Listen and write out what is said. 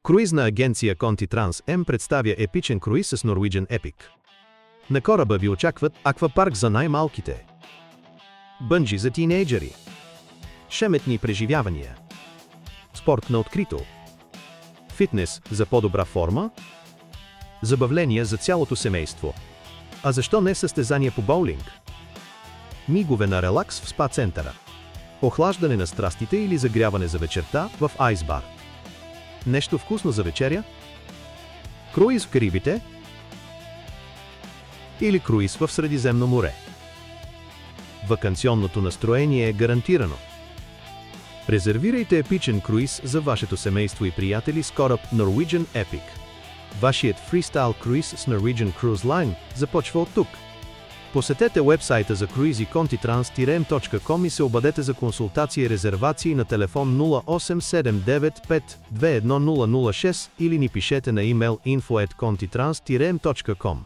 Круизна агенция Conti Trans M представя епичен круиз с Norwegian Epic. На кораба ви очакват аквапарк за най-малките, бънджи за тийнейджери, шеметни преживявания, спорт на открито, фитнес за по-добра форма, забавления за цялото семейство. А защо не състезание по боулинг? Мигове на релакс в спа центъра. Охлаждане на страстите или загряване за вечерта в айсбар. Нещо вкусно за вечеря? Круиз в Карибите? Или круиз в Средиземно море? Ваканционното настроение е гарантирано. Резервирайте епичен круиз за вашето семейство и приятели с кораб Norwegian Epic. Вашият фристайл круиз с Norwegian Cruise Line започва от тук. Посетете уебсайта за круизи contitrans-m.com и се обадете за консултации и резервации на телефон 08795 21006 или ни пишете на имейл info@contitrans-m.com.